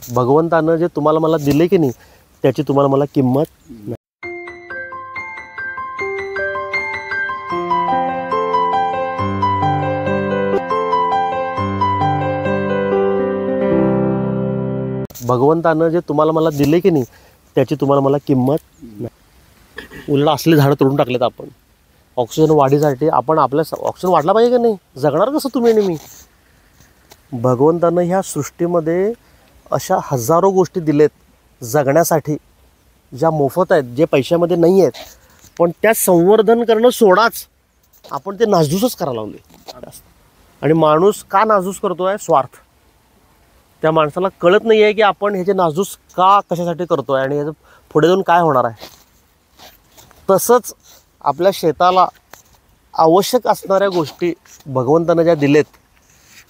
भगवंतानं जे तुम्हाला मला दिले की नाही त्याची तुम्हाला मला किंमत नाही. भगवंतानं जे तुम्हाला मला दिले की नाही त्याची तुम्हाला मला किंमत नाही. उलट असले झाडं तोडून टाकलेत आपण ऑक्सिजन वाढीसाठी. आपण आपल्या ऑक्सिजन वाढला पाहिजे की नाही, जगणार कसं तुम्ही आणि मी. भगवंतानं ह्या सृष्टीमध्ये अशा हजारो गोष्टी दिलेत जगण्यासाठी, ज्या मोफत आहेत, जे पैशामध्ये नाही आहेत, पण त्या संवर्धन करणं सोडाच, आपण ते नासधूसच करायला लावले. आणि माणूस का नासधूस करतो आहे? स्वार्थ. त्या माणसाला कळत नाही आहे की आपण ह्याचे नासधूस का कशासाठी करतो आहे आणि ह्याचं पुढे जाऊन काय होणार आहे. तसंच आपल्या शेताला आवश्यक असणाऱ्या गोष्टी भगवंतानं ज्या दिलेत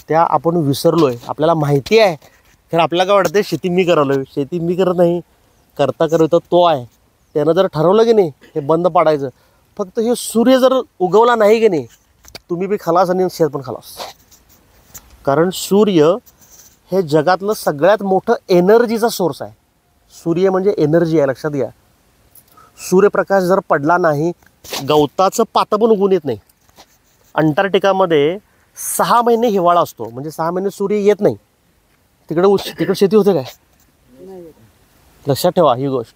त्या आपण विसरलो आहे. आपल्याला माहिती आहे, तर आपल्याला काय वाटते शेती मी करायलो आहे. शेती मी करत नाही, करता करता तो आहे. त्यानं जर ठरवलं की नाही हे बंद पाडायचं, फक्त हे सूर्य जर उगवला नाही की नाही तुम्ही बी खलास आणि शेत पण खलास. कारण सूर्य हे जगातलं सगळ्यात मोठं एनर्जीचा सोर्स आहे. सूर्य म्हणजे एनर्जी आहे, लक्षात घ्या. सूर्यप्रकाश जर पडला नाही गवताचं पातं पण उगवून येत नाही. अंटार्क्टिकामध्ये 6 महिने हिवाळा असतो, म्हणजे 6 महिने सूर्य येत नाही. तिकडे शेती होते काय? लक्षात ठेवा ही गोष्ट.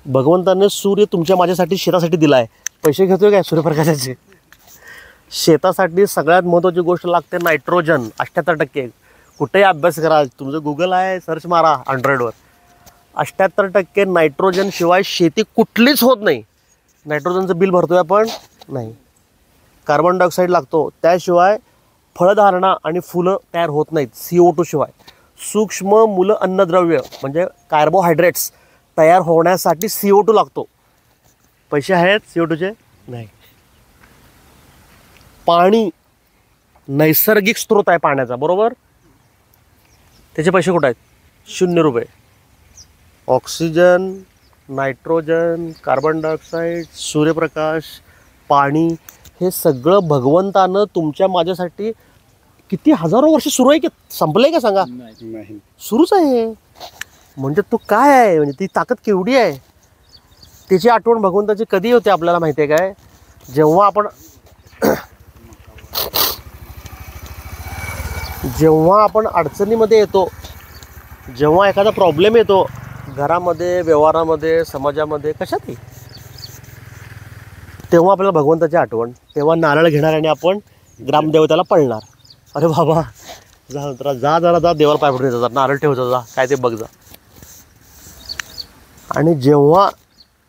भगवंताने सूर्य तुमच्या माझ्यासाठी शेतासाठी दिला आहे. पैसे घेतोय काय सूर्यप्रकाशाचे? शेतासाठी सगळ्यात महत्त्वाची गोष्ट लागते नायट्रोजन. 78%. कुठेही अभ्यास करा, तुमचं गुगल आहे, सर्च मारा अँड्रॉइडवर. 78% नायट्रोजन शिवाय शेती कुठलीच होत नाही. नायट्रोजनचं बिल भरतोय आपण? नाही. कार्बन डायऑक्साईड लागतो, त्याशिवाय फळधारणा आणि फुलं तयार होत नाहीत. CO2 शिवाय. सूक्ष्म मूल अन्नद्रव्य म्हणजे कार्बोहायड्रेट्स तयार होण्यासाठी CO2 लागतो. पैसे आहेत CO2चे? नाही. पाणी नैसर्गिक स्रोत आहे पाण्याचा, बरोबर? त्याचे पैसे कुठे आहेत? 0 रुपये. ऑक्सिजन, नायट्रोजन, कार्बन डायऑक्साईड, सूर्यप्रकाश, पाणी हे सगळं भगवंतानं तुमच्या माझ्यासाठी किती हजारो वर्ष सुरू आहे की संपलंय का सांगा? नाही, सुरूच आहे. म्हणजे तो काय आहे, म्हणजे ती ताकद केवढी आहे. त्याची आठवण भगवंताची कधी होते आपल्याला माहिती आहे काय? जेव्हा आपण अडचणीमध्ये येतो, जेव्हा एखादा प्रॉब्लेम येतो घरामध्ये, व्यवहारामध्ये, समाजामध्ये, कशातही, तेव्हा आपल्याला भगवंताची आठवण. तेव्हा नारळ घेणार आणि आपण ग्रामदेवताला पळणार. अरे बाबा जा देवाला पाय पडून जा, नारळ ठेवचा जा, काय ते बघ जा. आणि जेव्हा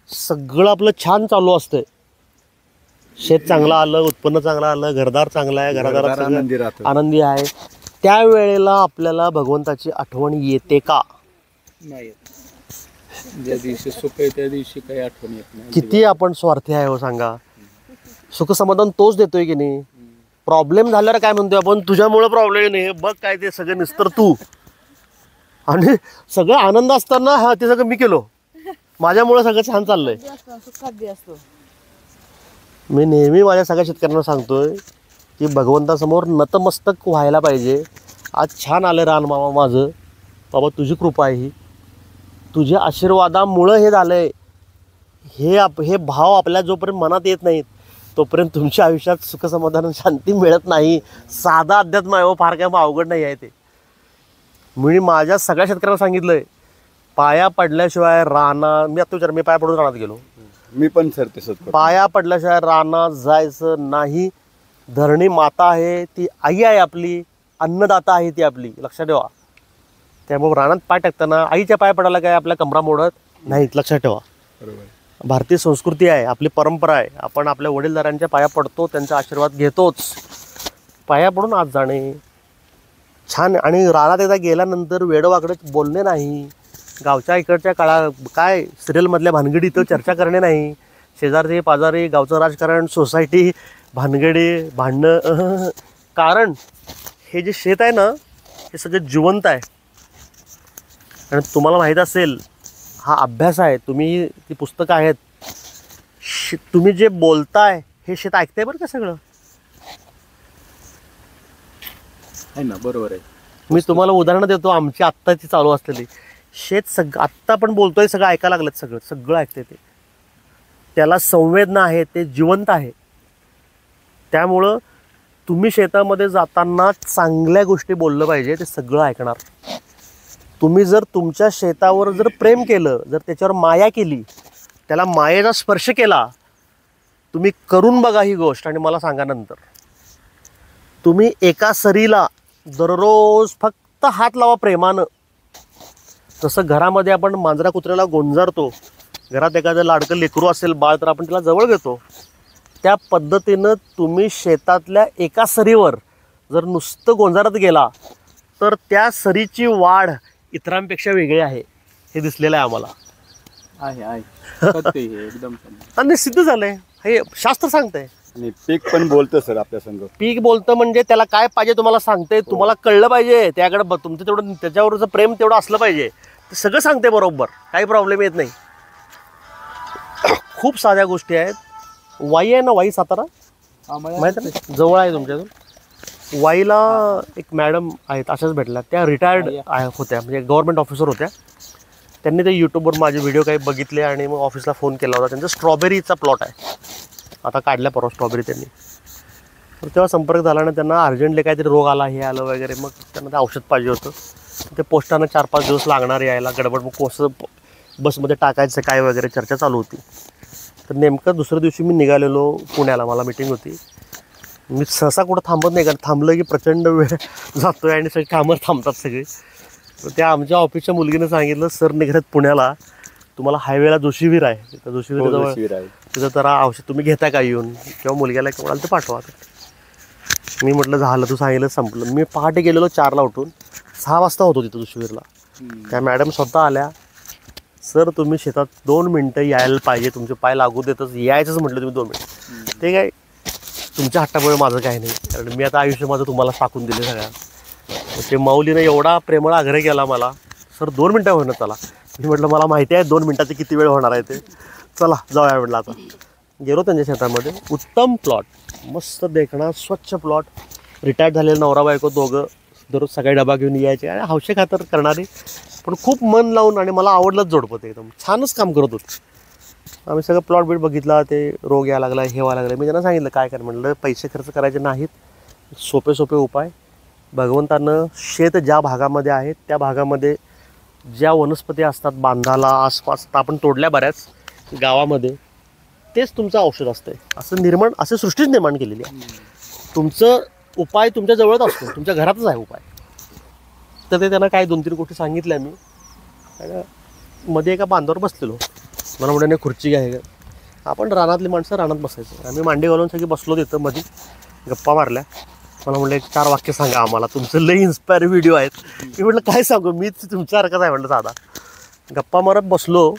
सगळं आपलं छान चालू असतंय, शेत चांगलं आलं, उत्पन्न चांगलं आलं, घरदार चांगला आहे, घरादारात आनंदी आहे, त्यावेळेला आपल्याला भगवंताची आठवण येते का? नाही. ज्या दिवशी सुख आहे त्या दिवशी काही आठवण येत नाही. किती आपण स्वार्थी आहे हो सांगा. सुख समाधान तोच देतोय की नाही. प्रॉब्लेम झाल्यावर काय म्हणतोय आपण? तुझ्यामुळे प्रॉब्लेम नाही, बघ काय ते सगळं निस्तर तू. आणि सगळं आनंद असताना हा ते सगळं मी केलो, माझ्यामुळे सगळं छान चाललंय. मी नेहमी माझ्या सगळ्या शेतकऱ्यांना सांगतोय की भगवंतासमोर नतमस्तक व्हायला पाहिजे. आज छान आलं रान मामा माझं, बाबा तुझी कृपा आहे ही, तुझ्या आशीर्वादामुळं हे झालंय. हे भाव आपल्या जोपर्यंत मनात येत नाहीत तोपर्यंत तुमच्या आयुष्यात सुख समाधान शांती मिळत नाही. साधा अध्यात्म आहे, फार काय अवघड नाही आहे ते. मी माझ्या सगळ्या शेतकऱ्यांना सांगितलंय, पाया पडल्याशिवाय रानात, मी आता विचार, मी पाया पडून रानात गेलो, मी पण सर तसंच. पाया पडल्याशिवाय रानात जायचं नाही. धरणी माता आहे ती, आई आहे आपली, अन्नदाता आहे ती आपली, लक्षात ठेवा. त्यामुळे रानात पाय टाकताना आईच्या पाया पडायला काय आपल्या कमरा मोडत नाहीत, लक्षात ठेवा. बरोबर. भारतीय संस्कृती आहे, आपली परंपरा आहे. आपण आपल्या वडीलधाऱ्यांच्या पाया पडतो, त्यांचा आशीर्वाद घेतोच. पाया पडून आत जाणे छान. आणि रानात एकदा गेल्यानंतर वेडवाकडे बोलणे नाही. गावच्या इकडच्या काय सिरियलमधल्या भानगडी तर चर्चा करणे नाही. शेजारचे पाजारी, गावचं राजकारण, सोसायटी, भानगडी, भांडणं. कारण हे जे शेत आहे ना हे सगळं जिवंत आहे. आणि तुम्हाला माहीत असेल, हा अभ्यास आहे, तुम्ही ती पुस्तकं आहेत, तुम्ही जे बोलताय हे शेत ऐकताय बरं का सगळं. आहे ना, बरोबर आहे. मी तुम्हाला उदाहरणं देतो आमची आत्ताची चालू असलेली. शेत सगळं आत्ता पण बोलतोय, सगळं ऐकायला लागलं, सगळं ऐकते ते. त्याला संवेदना आहे, ते जिवंत आहे. त्यामुळं तुम्ही शेतामध्ये जाताना चांगल्या गोष्टी बोललं पाहिजे, ते सगळं ऐकणार. तुम्ही जर तुमच्या शेतावर जर प्रेम केलं, जर त्याच्यावर माया केली, त्याला मायेचा स्पर्श केला, तुम्ही करून बघा ही गोष्ट आणि मला सांगा नंतर. तुम्ही एका सरीला दररोज फक्त हात लावा प्रेमानं. जसं घरामध्ये आपण मांजरा कुत्र्याला गोंजारतो, घरात एखादं लाडकं लेकरू असेल बाळ तर आपण त्याला जवळ घेतो, त्या पद्धतीनं तुम्ही शेतातल्या एका सरीवर जर नुसतं गोंजारत गेला तर त्या सरीची वाढ इतरांपेक्षा वेगळी आहे, हे दिसलेलं आहे आम्हाला. आहे सत्य हे एकदम सत्य. आणि सिद्ध झालंय, हे शास्त्र सांगतंय. आणि पीक पण बोलतं सर आपल्या संग. पीक बोलतं म्हणजे त्याला काय पाहिजे तुम्हाला सांगते, तुम्हाला कळलं पाहिजे, त्याकडे तुमचं तेवढं त्याच्यावरचं प्रेम तेवढं असलं पाहिजे, ते सगळं सांगते बरोबर, काही प्रॉब्लेम येत नाही. खूप साध्या गोष्टी आहेत. वाई आहे ना, वाई सातारा माहिती आहे, जवळ आहे तुमच्यातून. वाईला एक मॅडम आहेत, अशाच भेटल्या, त्या रिटायर्ड होत्या, म्हणजे गव्हर्नमेंट ऑफिसर होत्या. त्यांनी ते यूट्यूबवर माझे व्हिडिओ काही बघितले आणि मग ऑफिसला फोन केला होता. त्यांचा स्ट्रॉबेरीचा प्लॉट आहे, आता काढल्या परवा स्ट्रॉबेरी त्यांनी. तर तेव्हा संपर्क झाला ना, त्यांना अर्जंटली काहीतरी रोग आला, हे आलं वगैरे, मग त्यांना ते औषध पाहिजे होतं. ते पोस्टानं 4-5 दिवस लागणार यायला, गडबड, मग कसं बसमध्ये टाकायचं काय वगैरे चर्चा चालू होती. तर नेमकं दुसऱ्या दिवशी मी निघालेलो पुण्याला, मला मीटिंग होती. मी सहसा कुठं थांबत नाही, कारण थांबलं की प्रचंड वेळ जातोय आणि सगळी कामं थांबतात सगळे. तर त्या आमच्या ऑफिसच्या मुलगीनं सांगितलं, सर निघत पुण्याला, तुम्हाला हायवेला जोशीवीर आहे, तिथं जोशीवीर तिथं तर औषध तुम्ही घेता का येऊन, किंवा मुलग्याला कोणाला ते पाठवा. मी म्हटलं झालं, तू सांगितलं संपलं. मी पहाटे गेलेलो 4ला उठून, 6 वाजता होतो तिथं जोशीवीरला. त्या मॅडम स्वतः आल्या, सर तुम्ही शेतात 2 मिनटं यायला पाहिजे, तुमचे पाय लागू देतच यायचंच म्हटलं तुम्ही 2 मिनटं. ते काय तुमच्या हट्टामुळे माझं काही नाही, कारण मी आता आयुष्य माझं तुम्हाला टाकून दिले सगळ्या. ते माऊलीनं एवढा प्रेमळ आग्रह केला मला, सर 2 मिनटं होणं चला. मी म्हटलं मला माहिती आहे 2 मिनटाचे किती वेळ होणार आहे ते, चला जाऊया म्हटलं. आता गेलो त्यांच्या शेतामध्ये, उत्तम प्लॉट, मस्त देखणा स्वच्छ प्लॉट. रिटायर्ड झालेले नवरा बायको दोघं दररोज सकाळी डबा घेऊन यायचे आणि हौशे खातर करणारे, पण खूप मन लावून, आणि मला आवडलंच जोडपं, ते एकदम छानच काम करत होतं. आम्ही सगळं प्लॉट बीट बघितला, ते रोग यायला लागला, हे व्हायला लागलं. मी त्यांना सांगितलं काय कर, म्हटलं पैसे खर्च करायचे नाहीत, सोपे उपाय. भगवंतानं शेत ज्या भागामध्ये आहे त्या भागामध्ये ज्या वनस्पती असतात बांधाला आसपास, आपण तोडल्या बऱ्याच गावामध्ये, तेच तुमचं औषध असतं. असं सृष्टीच निर्माण केलेली आहे. तुमचं उपाय तुमच्या जवळच असतो, तुमच्या घरातच आहे उपाय. तर ते त्यांना काय 2-3 गोष्टी सांगितल्या मी. मध्ये एका बांधावर बसलेलो, मला म्हणून खुर्ची घ्या, हे आपण रानातली माणसं रानात बसायचं. आम्ही मांडी घालून सगळी बसलो तिथं, मध्ये गप्पा मारल्या. मला म्हटलं 4 वाक्य सांगा आम्हाला, तुमचं लई इन्स्पायर व्हिडिओ आहेत. मी म्हटलं काय सांगू, मी तुमच्यासारखंच आहे म्हटलं साधा. गप्पा मारत बसलो.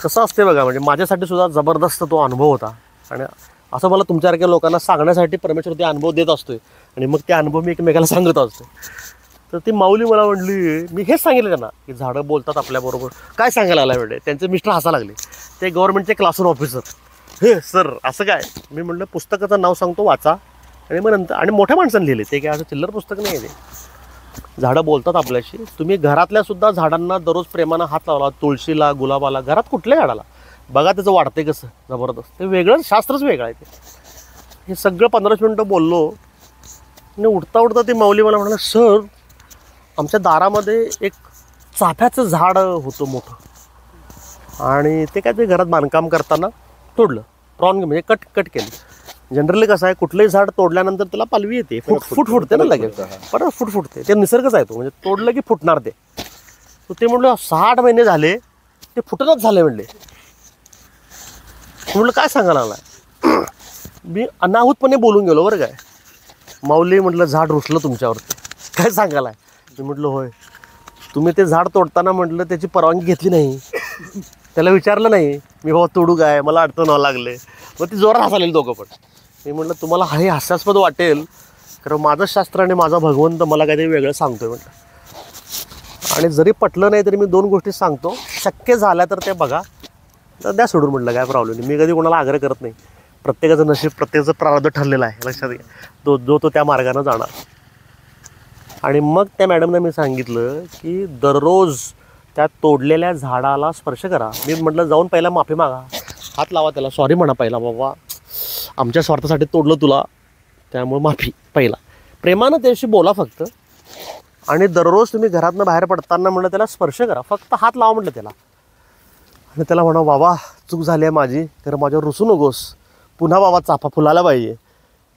कसं असते बघा, म्हणजे माझ्यासाठी सुद्धा जबरदस्त तो अनुभव होता. आणि असं मला तुमच्यासारख्या लोकांना सांगण्यासाठी परमेश्वर ते अनुभव देत असतोय, आणि मग ते अनुभव मी एकमेकाला सांगत असतो. तर ती माऊली मला म्हटली, मी हेच सांगितलं त्यांना की झाडं बोलतात आपल्याबरोबर. काय सांगायला लागला म्हणजे, त्यांचे मिस्टर हसायला लागले, ते गव्हर्नमेंटचे क्लासरूम ऑफिसर. हे सर असं काय. मी म्हटलं पुस्तकाचं नाव सांगतो, वाचा. आणि मग नंतर, आणि मोठ्या माणसांनी लिहिले, ते काय असं चिल्लर पुस्तक नाही आहे ते. झाडं बोलतात आपल्याशी. तुम्ही घरातल्या सुद्धा झाडांना दररोज प्रेमानं हात लावला, तुळशीला, गुलाबाला, घरात कुठल्या झाडाला बघा त्याचं वाढते कसं जबरदस्त. ते वेगळं शास्त्रच वेगळं आहे ते. हे सगळं 15 मिनटं बोललो. आणि उठता ती माऊली मला म्हणाला, सर आमच्या दारामध्ये एक चाफ्याचं झाड होतं मोठं, आणि ते काय ते घरात बांधकाम करताना तोडलं, प्रॉन म्हणजे कट केली. जनरली कसं आहे, कुठलंही झाड तोडल्यानंतर त्याला पालवी येते, फुटते ना लगेच, परत फुटते. ते निसर्गच आहे तो, म्हणजे तोडलं की फुटणार ते. ते म्हणलं 6-8 महिने झाले ते फुटतच झाले म्हणले. म्हटलं काय सांगायला लागला. मी अनाहूतपणे बोलून गेलो बरं काय. माऊली म्हटलं झाड रुसलं तुमच्यावरती, काय सांगायला. मी म्हटलं होय. तुम्ही ते झाड तोडताना म्हटलं त्याची परवानगी घेतली नाही, त्याला विचारलं नाही मी बाबा तोडू काय, मला अडचण व्हावं लागले. मग ती जोरात हसालेली दोघं पण. मी म्हटलं तुम्हाला हे हास्यास्पद वाटेल, कारण माझं शास्त्र आणि माझा भगवंत मला काहीतरी वेगळं सांगतोय म्हटलं. आणि जरी पटलं नाही तरी मी 2 गोष्टी सांगतो, शक्य झाल्या तर ते बघा, तर द्या सोडून म्हटलं, काय प्रॉब्लेम नाही. मी कधी कोणाला आग्रह करत नाही. प्रत्येकाचं नशीब, प्रत्येकाचं प्रारब्ध ठरलेलं आहे, लक्षात घ्या. जो तो त्या मार्गानं जाणार. आणि मग त्या मॅडमने मी सांगितलं की दररोज त्या तोडलेल्या झाडाला स्पर्श करा. मी म्हटलं जाऊन पहिला माफी मागा, हात लावा त्याला, सॉरी म्हणा पहिला, बाबा आमच्या स्वार्थासाठी तोडलं तुला, त्यामुळे माफी पहिला, प्रेमानं त्याशी बोला फक्त. आणि दररोज तुम्ही घरातनं बाहेर पडताना म्हटलं त्याला स्पर्श करा, फक्त हात लावा म्हटलं त्याला. आणि त्याला म्हणा बाबा चूक झाली आहे माझी, तर माझ्यावर रुसू नकोस, पुन्हा बाबा चाफा फुलायला पाहिजे,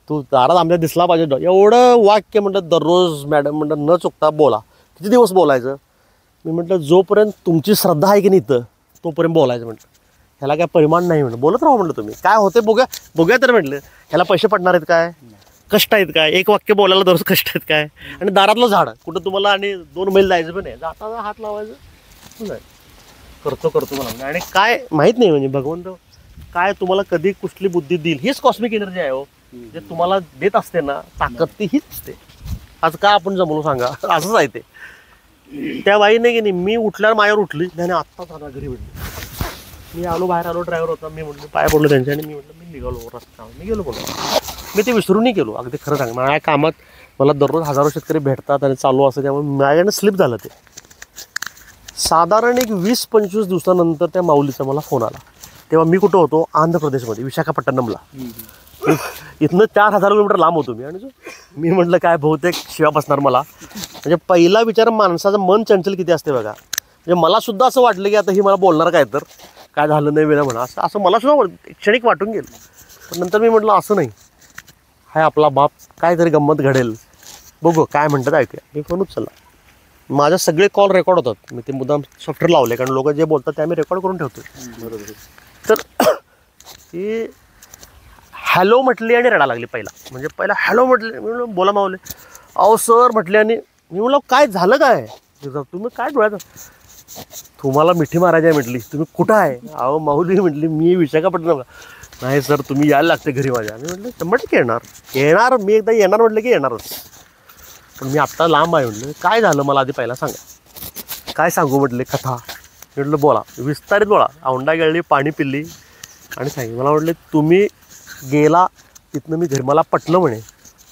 तू दारात आमच्या दिसला पाहिजे. एवढं वाक्य म्हटलं दररोज मॅडम म्हटलं न चुकता बोला. किती दिवस बोलायचं? मी म्हटलं जोपर्यंत तुमची श्रद्धा आहे की नाही इथं तोपर्यंत बोलायचं म्हटलं. ह्याला काय परिमाण नाही म्हटलं, बोलत राहा म्हटलं तुम्ही, काय होते बघूया तर म्हटलं. ह्याला पैसे पडणार आहेत काय, कष्ट आहेत काय, एक वाक्य बोलायला दररोज कष्ट आहेत काय. आणि दारातलं झाड कुठं तुम्हाला आणि 2 मैल जायचं पण नाही, जाता हात लावायचं नाही. करतो मला. आणि काय माहीत नाही म्हणजे भगवंत काय तुम्हाला कधी कुठली बुद्धी देईल, हीच कॉस्मिक एनर्जी आहे हो, जे तुम्हाला देत असते ना ताकद, ती हीच असते. आज काय आपण जमलो सांगा, असंच आहे ते. त्या बाईने की नाही, मी उठल्यावर मायावर उठली, त्याने आत्ताच आला घरी म्हटली. मी बाहेर आलो, ड्रायव्हर होता, मी म्हटलं पाय पडलो त्यांच्या, आणि मी म्हटलं मी निघालो रस्ता, मी गेलो बोलतो. मी ते विसरूनही गेलो, अगदी खरं सांग. माझ्या कामात मला दररोज हजारो शेतकरी भेटतात आणि चालू असतं, त्यामुळे माझ्याकडनं स्लिप झालं ते. साधारण एक 20-25 दिवसानंतर त्या माऊलीचा मला फोन आला. तेव्हा मी कुठं होतो, आंध्र प्रदेशमध्ये विशाखापट्टणमला. इथनं 4000 किलोमीटर लांब होतो मी. आणि मी म्हटलं काय बहुतेक शिवा बसणार मला. म्हणजे पहिला विचार माणसाचं मन चंचल किती असते बघा. म्हणजे मला सुद्धा असं वाटलं की आता ही मला बोलणार काय, तर काय झालं नाही वेळा म्हणा, असं मला सुद्धा क्षणिक वाटून गेलं. पण नंतर मी म्हटलं असं नाही, हाय आपला बाप, काहीतरी गंमत घडेल, बघू काय म्हणतात ऐकूया. मी फोन उचलला. माझे सगळे कॉल रेकॉर्ड होतात, मी ते मुद्दाम सॉफ्टवेअर लावले, कारण लोक जे बोलतात ते आम्ही रेकॉर्ड करून ठेवतो. बरोबर. तर ही हॅलो म्हटली आणि रडा लागली पहिला. म्हणजे पहिला हॅलो म्हटले, मी म्हणलं बोला मावले. अहो सर म्हटले. आणि मी म्हणलं काय झालं काय, तुम्ही काय डोळ्यात, तुम्हाला मिठी मारायची आहे म्हटली, तुम्ही कुठं आहे. अहो माऊली म्हटली मी विशाखापट्टणम. नाही सर तुम्ही यायला लागते घरी माझ्या. मी म्हटलं 100% येणार, मी एकदा येणार म्हटलं की येणारच, पण मी आत्ता लांब आहे म्हटलं. काय झालं मला आधी पहिला सांगा, काय सांगू म्हटले कथा. म्हटलं बोला, विस्तारित बोला. औंढा गेळली, पाणी पिल्ली आणि सांगितलं. मला म्हटले तुम्ही गेला तिथनं मी घरी, मला पटलं म्हणे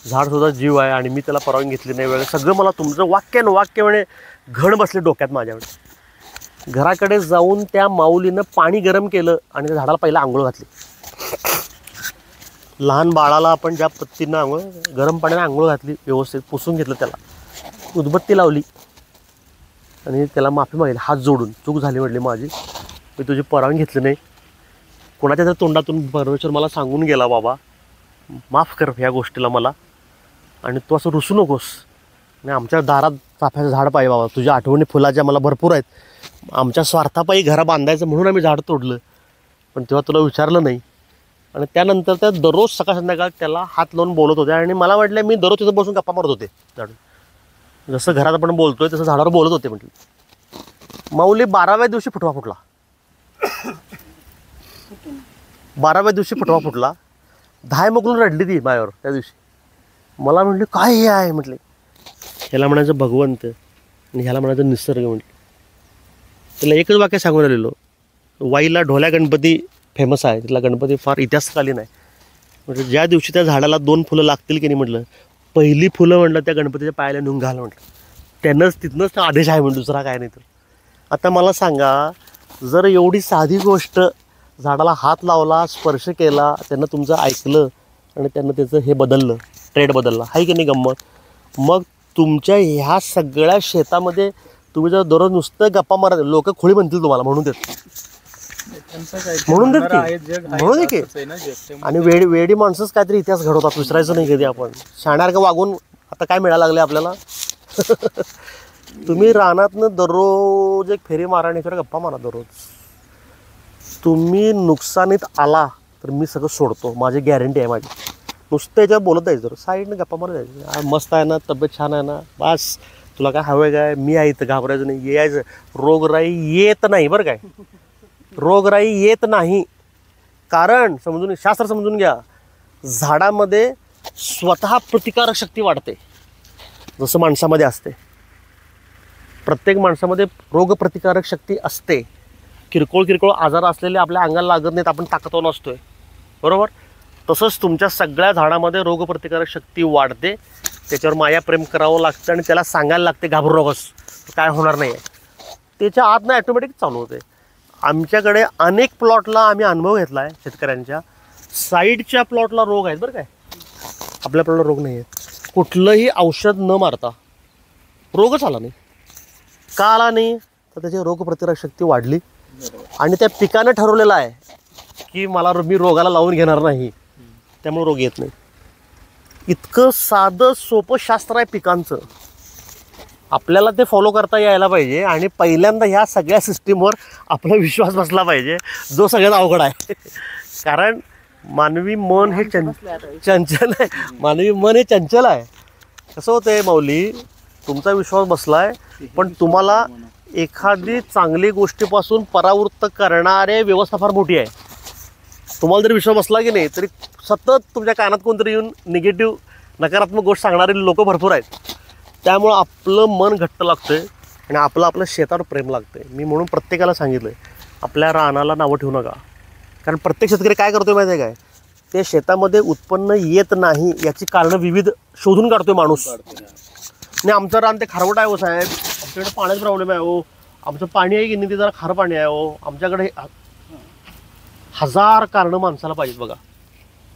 झाडसुद्धा जीव आहे आणि मी त्याला परवानगी घेतली नाही वेळ, सगळं मला तुमचं वाक्य म्हणे घण बसले डोक्यात माझ्याकडे. घराकडे जाऊन त्या माऊलीनं पाणी गरम केलं आणि त्या झाडाला पहिला आंघोळ घातली. लहान बाळाला आपण ज्या पद्धतीनं गरम पाण्याने आंघोळ घातली, व्यवस्थित पुसून घेतलं, त्याला उदबत्ती लावली आणि त्याला माफी मागितली हात जोडून. चूक झाली म्हटली माझी, मी तुझी परवानगी घेतली नाही. कोणाच्या तरी तोंडातून परमेश्वर मला सांगून गेला बाबा माफ कर ह्या गोष्टीला मला, आणि तू असं रुसू नकोस. आणि आमच्या दारात चाफ्याचं झाड पाहिजे बाबा, तुझ्या आठवणी फुलाच्या मला भरपूर आहेत. आमच्या स्वार्थापायी घरा बांधायचं म्हणून आम्ही झाड तोडलं, पण तेव्हा तुला विचारलं नाही. आणि त्यानंतर त्या दररोज सकाळ संध्याकाळ त्याला हात लावून बोलत होत्या. आणि मला वाटलं मी दररोज तिथं बसून गप्पा मारत होते झाड, जसं घरात आपण बोलतोय तसं झाडावर बोलत होते म्हटलं. माऊली 12व्या दिवशी फुटवा फुटला. 12व्या दिवशी फुटवा फुटला. 10 मोकलून रडली ती माझ्यावर त्या दिवशी. मला म्हटली काय हे आहे म्हटले. ह्याला म्हणायचं भगवंत आणि ह्याला म्हणायचं निसर्ग म्हटलं. त्याला एकच वाक्य सांगून राहिलेलो, वाईला ढोल्या गणपती फेमस आहे, तिथला गणपती फार इतिहासकालीन आहे. म्हटलं ज्या दिवशी त्या झाडाला 2 फुलं लागतील की नाही म्हटलं, पहिली फुलं म्हटलं त्या गणपतीच्या पायाला नेऊन घाल म्हटलं. त्यानंच तिथनंच तो आदेश आहे म्हटलं, दुसरा काय नाही. तर आता मला सांगा, जर एवढी साधी गोष्ट झाडाला हात लावला, स्पर्श केला, त्यानं तुमचं ऐकलं आणि त्यानं त्याचं हे बदललं, ट्रेड बदलला, आहे की नाही गंमत. मग तुमच्या ह्या सगळ्या शेतामध्ये तुम्ही जर दररोज नुसतं गप्पा मारत, लोक खोळी म्हणतील तुम्हाला, म्हणून देत म्हणून की. आणि वेडी माणसंच काहीतरी इतिहास घडवतात, विसरायचं नाही कधी आपण. शाण्यासारखं वागून आता काय मिळायला लागले आपल्याला. तुम्ही रानातनं दररोज एक फेरी मारा आणि गप्पा मारा दररोज. तुम्ही नुकसानीत आला तर मी सगळं सोडतो, माझी गॅरंटी आहे माझी. नुसतं याच्यावर बोलत जायचं, जर साईडनं गप्पा मारत जायचं. मस्त आहे ना, तब्येत छान आहे ना, बस तुला काय हवं आहे काय, मी आहे इथं, घाबरायचं नाही, यायचं. रोगराई येत नाही बरं काय, रोगराई येत नाही. कारण समजून, शास्त्र समजून घ्या, झाडामध्ये स्वतः प्रतिकारक शक्ती वाढते जसं माणसामध्ये असते. प्रत्येक माणसामध्ये रोगप्रतिकारक शक्ती असते. किरकोळ आजार असलेले आपल्या अंगाला लागत नाहीत, आपण ताकदवान असतोय बरोबर. तसंच तुमच्या सगळ्या झाडामध्ये रोगप्रतिकारक शक्ती वाढते. त्याच्यावर माया प्रेम करावं लागतं आणि त्याला सांगायला लागते घाबरू नकोस, काय होणार नाही आहे. त्याच्या आतनं ॲटोमॅटिक चालू होते. आमच्याकडे अनेक प्लॉटला आम्ही अनुभव घेतला आहे शेतकऱ्यांच्या. साईडच्या प्लॉटला रोग आहेत बरं काय, आपल्या प्लॉटला रोग नाही आहेत. कुठलंही औषध न मारता रोगच आला नाही. का आला नाही तर त्याची रोगप्रतिकारक शक्ती वाढली आणि त्या पिकानं ठरवलेलं आहे की मी रोगाला लावून घेणार नाही, त्यामुळे रोग येत नाही. इतकं साधं सोपं शास्त्र आहे पिकांचं. आपल्याला ते फॉलो करता यायला पाहिजे आणि पहिल्यांदा ह्या सगळ्या सिस्टीमवर आपला विश्वास बसला पाहिजे, जो सगळ्यात अवघड आहे. कारण मानवी मन हे चंचल आहे. मानवी मन हे चंचल आहे. कसं होतंय माऊली, तुमचा विश्वास बसलाय पण तुम्हाला एखादी चांगली गोष्टीपासून परावृत्त करणारे व्यवस्था फार मोठी आहे. तुम्हाला जरी विश्वास बसला की नाही तरी सतत तुमच्या कानात कोणतरी येऊन निगेटिव्ह नकारात्मक गोष्ट सांगणारे लोक भरपूर आहेत. त्यामुळं आपलं मन घट्ट लागतं आहे आणि आपल्या शेतावर प्रेम लागतं आहे. मी म्हणून प्रत्येकाला सांगितलं आहे, आपल्या रानाला नावं ठेवू नका. कारण प्रत्येक शेतकरी काय करतोय माहिती आहे काय, ते शेतामध्ये उत्पन्न येत नाही याची कारणं विविध शोधून काढतोय माणूस. आणि आमचं रान ते खारवट आहे हो साहेब, आमच्याकडे पाण्याचा प्रॉब्लेम आहे हो, आमचं पाणी आहे की नाही ते जरा खारं पाणी आहे हो, आमच्याकडे हजार कारणं माणसाला पाहिजेत बघा.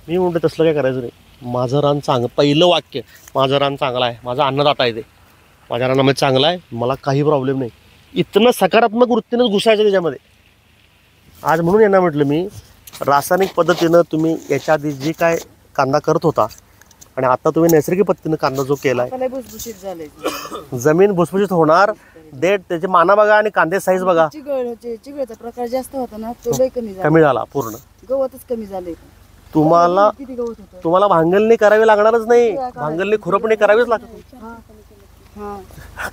मी म्हणतो तसलं काय करायचं नाही. माझं रान पहिलं वाक्य, माझं रान चांगलं आहे, माझा अन्नदाता आहे, ते माझ्या रानामध्ये चांगलं आहे, मला काही प्रॉब्लेम नाही. इथनं सकारात्मक वृत्तीनंच घुसायचं त्याच्यामध्ये. आज म्हणून यांना म्हटलं मी, रासायनिक पद्धतीनं तुम्ही याच्या आधी जी काय कांदा करत होता आणि आता तुम्ही नैसर्गिक पद्धतीनं कांदा जो केला आहे, जमीन भुसभुशीत होणार. त्याचे माना बघा आणि कांदे साईज बघा. चिगळचा प्रकार जास्त होता ना, तो लय कमी झाला पूर्ण. गवतच कमी झाले. तुम्हाला भांगलणी करावी लागणारच नाही, भांगलणी खुरपणी करावीच लागते.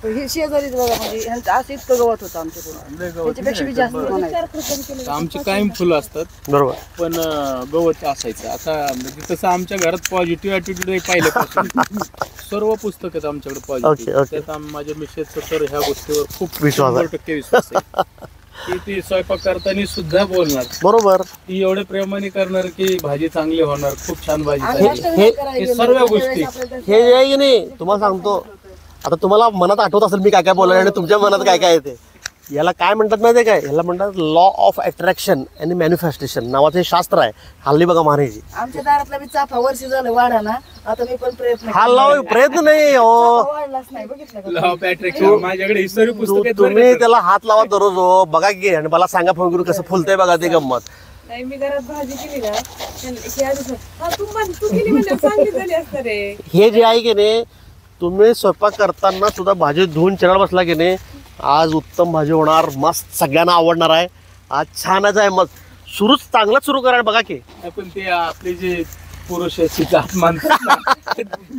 हे शेजारीच बघा, म्हणजे असं इतकं गवत होतं आमच्याकडून, त्याच्यापेक्षा बी जास्त म्हणायचं. आमची कायम फुलं असतात बरोबर, पण गवत असायचं. आता म्हणजे तसं आमच्या घरात पॉझिटिव्ह ॲटिट्यूड आहे पहिल्यापासून. सर्व पुस्तक आहेत आमच्याकडे पॉझिटिव्ह. त्यात माझ्या मिसेसचं तर ह्या गोष्टीवर खूप 100% विश्वास आहे की ती स्वयंपाक करताना सुद्धा बोलणार बरोबर, ती एवढे प्रेमाने करणार की भाजी चांगली होणार, खूप छान भाजी आणि झाली. हे सर्व गोष्टी हे जे आहे की नाही, तुम्हाला सांगतो आता, तुम्हाला मनात आठवत असेल मी काय काय बोललो आणि तुमच्या मनात काय काय येते. याला काय म्हणतात माहिती आहे काय, याला म्हणतात लॉ ऑफ अट्रॅक्शन आणि मॅनिफेस्टेशन नावाचं हे शास्त्र आहे. हल्ली बघा महाराजी, आमच्या दारातला बी चाफा वर्ष झालं वाढा ना, आता मी पण प्रयत्न हा लाव प्रयत्न नाही हो, वाढलाच नाही. बघितलं का? लॉ ऑफ अट्रॅक्शन माझ्याकडे ही सर्व पुस्तक आहेत. तुम्ही त्याला हात लावा दररोज हो, बघा की आणि मला सांगा फोन करून कसं फुलतंय बघा ते गंमत. नाही मी घरात भाजी केली ना, तू केली म्हणजे चांगली झाली असणार रे. हे जे आहे की नाही, तुम्ही स्वयंपाक करताना सुद्धा भाजी धुवून चिराड बसला की नाही, आज उत्तम भाजी होणार, मस्त सगळ्यांना आवडणार आहे, आज छानच आहे. मग चांगलंच सुरू करा बघा की. पण ते आपले जे पुरुषाची जात मानतात ना,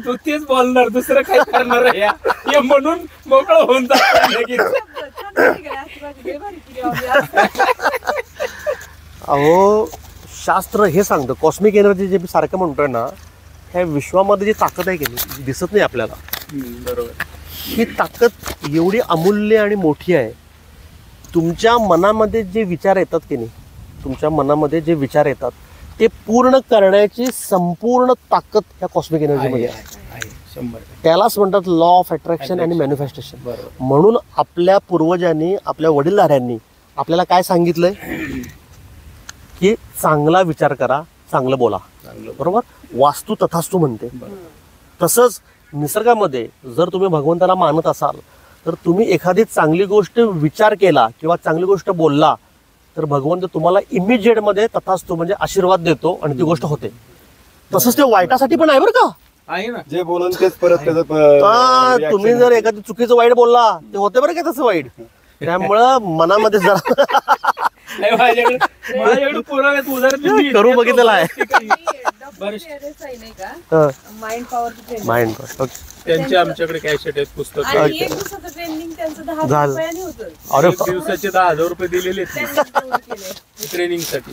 तो तेच बोलणार, दुसरं काय करणार आहे हे म्हणून मोकळं होऊन जात. अहो शास्त्र हे सांगतं, कॉस्मिक एनर्जी जे मी सारखं म्हणतोय ना, ह्या विश्वामध्ये जी ताकद आहे की नाही, जी दिसत नाही आपल्याला, बरोबर, ही ताकद एवढी अमूल्य आणि मोठी आहे. तुमच्या मनामध्ये जे विचार येतात की नाही, तुमच्या मनामध्ये जे विचार येतात ते पूर्ण करण्याची संपूर्ण ताकद ह्या कॉस्मिक एनर्जीमध्ये आहे. 100%. त्यालाच म्हणतात लॉ ऑफ अट्रॅक्शन आणि मॅनिफेस्टेशन. बरोबर. म्हणून आपल्या पूर्वजांनी, आपल्या वडीलधाऱ्यांनी आपल्याला काय सांगितलंय की चांगला विचार करा, चांगलं बोला. बरोबर, वास्तू तथास्तू म्हणते. तसंच निसर्गामध्ये जर तुम्ही भगवंताला मानत असाल तर तुम्ही एखादी चांगली गोष्ट विचार केला किंवा चांगली गोष्ट बोलला तर भगवंत तुम्हाला इमिजिएटमध्ये तथास्तू म्हणजे आशीर्वाद देतो आणि ती गोष्ट होते. तसंच ते वाईटासाठी पण आहे बरं का. आहे ना, जे बोलून तेच परत त्याचं तुम्ही जर एखादी चुकीचं वाईट बोलला ते होते बरं का तसं वाईट. त्यामुळं मनामध्ये जरा माझ्याकडे पुराव्यात उदाहरण करून बघितलेलं आहे. माइंड पॉवर माइंड त्यांचे आमच्याकडे कॅसेट आहेत, पुस्तक आणि एक दिवसाचं ट्रेनिंग त्यांचं 10,000 रुपयांनी होतं. अरे दिवसाचे 10,000 रुपये दिलेले ट्रेनिंग साठी.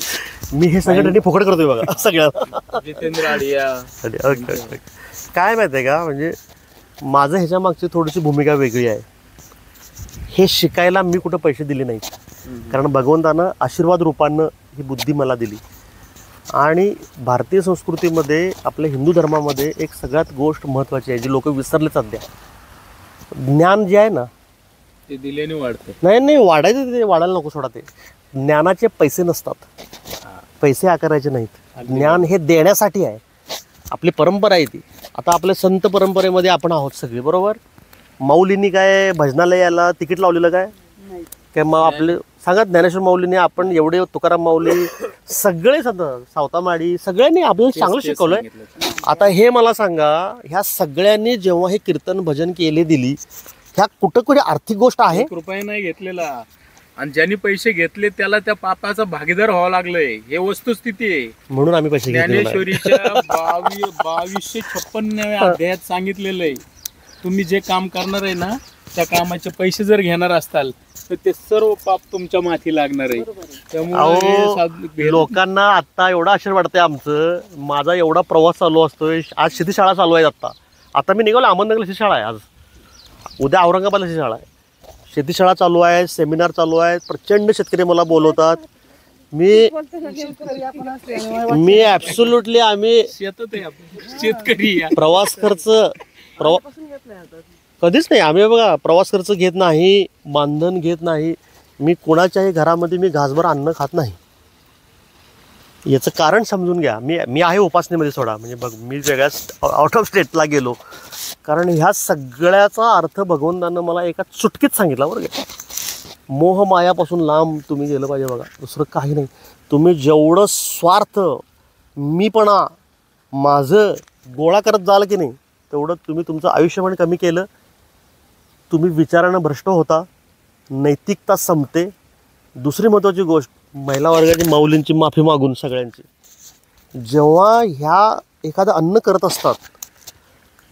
मी हे सगळं ट्रेनिंग फुकट करतोय बघा सगळ्या. जितेंद्र आडिया. काय माहिती आहे का, म्हणजे माझं ह्याच्या मागची थोडीशी भूमिका वेगळी आहे. हे शिकायला मी कुठं पैसे दिले नाहीत, कारण भगवंतानं आशीर्वाद रूपानं ही बुद्धी मला दिली. आणि भारतीय संस्कृतीमध्ये आपल्या हिंदू धर्मामध्ये एक सगळ्यात गोष्ट महत्त्वाची आहे जी लोक विसरले सध्या. ज्ञान जे आहे ना ते दिल्याने वाढतं. नाही वाढायचं, ते वाढायला नको सोडा. ते ज्ञानाचे पैसे नसतात, पैसे आकारायचे नाहीत. ज्ञान हे देण्यासाठी आहे. आपली परंपरा आहे ती. आता आपल्या संत परंपरेमध्ये आपण आहोत सगळे, बरोबर. माऊलींनी काय भजनालयाला तिकीट लावलेलं काय नाही. काय मग आपले सांगा ज्ञानेश्वर माऊलीने, आपण एवढे तुकाराम माऊली सगळे संत, सावतामाडी सगळ्यांनी आपल्याला चांगलं शिकवलंय. आता हे मला सांगा, ह्या सगळ्यांनी जेव्हा हे कीर्तन भजन केले दिली, ह्या कुठं कुठे आर्थिक गोष्ट आहे? 1 रुपया नाही घेतलेला. आणि ज्यांनी पैसे घेतले त्याला त्या पापाचा भागीदार व्हावं लागलंय. हे वस्तुस्थिती आहे. म्हणून आम्ही पैसे घेतले नाही. ज्ञानेश्वरीच्या 2256 अध्यायात सांगितलेलं आहे, तुम्ही जे काम करणार आहे ना त्या कामाचे पैसे जर घेणार असताल तर ते सर्व पाप तुमच्या माथी लागणार आहे. त्यामुळे लोकांना आता एवढा आश्चर्य वाटतंय आमचं. माझा एवढा प्रवास चालू असतोय. आज शेतीशाळा चालू आहे. आता मी निघालो, अहमदनगरला शेतीशाळा आहे. आज उद्या औरंगाबादला शेतीशाळा आहे. शेतीशाळा चालू आहे, सेमिनार चालू आहेत. प्रचंड शेतकरी मला बोलवतात. मी ऍब्सोल्युटली आम्ही शेतकरी प्रवास खर्च कधीच नाही. आम्ही बघा प्रवास खर्च घेत नाही, मानधन घेत नाही. मी कोणाच्याही घरामध्ये मी घासभर अन्न खात नाही. याचं कारण समजून घ्या. मी आहे उपासनेमध्ये सोडा, म्हणजे बघ मी वेगळ्या आउट ऑफ स्टेटला गेलो, कारण ह्या सगळ्याचा अर्थ भगवंतानं मला एका चुटकीत सांगितला. बरं का, मोह मायापासून लांब तुम्ही गेलं पाहिजे. बघा दुसरं काही नाही. तुम्ही जेवढं स्वार्थ मीपणा माझं गोळा करत जाल की नाही, तेवढं तुम्ही तुमचं आयुष्य पण कमी केलं. तुम्ही विचारानं भ्रष्ट होता, नैतिकता संपते. दुसरी महत्त्वाची गोष्ट, महिला वर्गाची माऊलींची माफी मागून सगळ्यांची, जेव्हा ह्या एखादं अन्न करत असतात,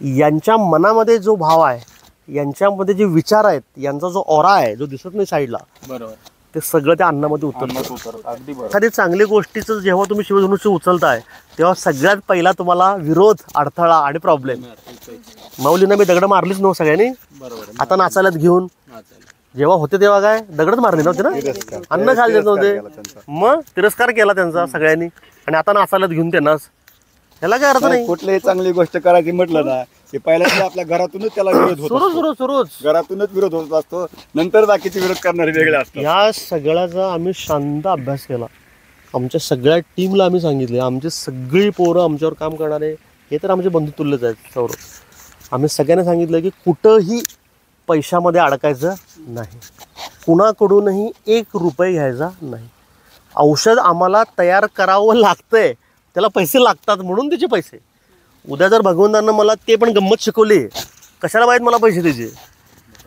यांच्या मनामध्ये जो भाव आहे, यांच्यामध्ये जे विचार आहेत, यांचा जो ऑरा आहे जो दिसत नाही साईडला, बरोबर, ते सगळं त्या अन्नामध्ये उतरतं. अगदी बरोबर. एखादी चांगली गोष्टीचं जेव्हा तुम्ही शिवधनुष्य उचलताय, तेव्हा सगळ्यात पहिला तुम्हाला विरोध, अडथळा आणि प्रॉब्लेम. माऊलींना मी दगड मारलीच नव्हतं सगळ्यांनी. बरोबर. आता नाचायलात घेऊन जेव्हा होते तेव्हा काय दगडच मारले नव्हते ना, अन्न खाल्ले नव्हते. मग तिरस्कार केला त्यांचा सगळ्यांनी, आणि आता नाचायलात घेऊन त्यांनाच. याला काय अर्थ नाही. कुठलीही चांगली गोष्ट करायची म्हटलं ना की पहिल्यांदा आपल्या घरातूनच त्याला विरोध होतो. सुरूच घरातूनच विरोध होत असतो, नंतर बाकीचे विरोध करणारे वेगळे असतात. या सगळ्याचा आम्ही शांत अभ्यास केला. आमच्या सगळ्या टीमला आम्ही सांगितले, आमची सगळी पोरं आमच्यावर काम करणारे हे तर आमचे बंधुतुल्यच आहेत सौरव. आम्ही सगळ्यांना सांगितलं की कुठंही पैशामध्ये अडकायचं नाही, कुणाकडूनही 1 रुपये घ्यायचा नाही. औषध आम्हाला तयार करावं लागतंय, त्याला पैसे लागतात, म्हणून त्याचे पैसे. उद्या जर भगवंतांना मला ते पण गंमत शिकवली, कशाला पाहिजे मला पैसे त्याचे.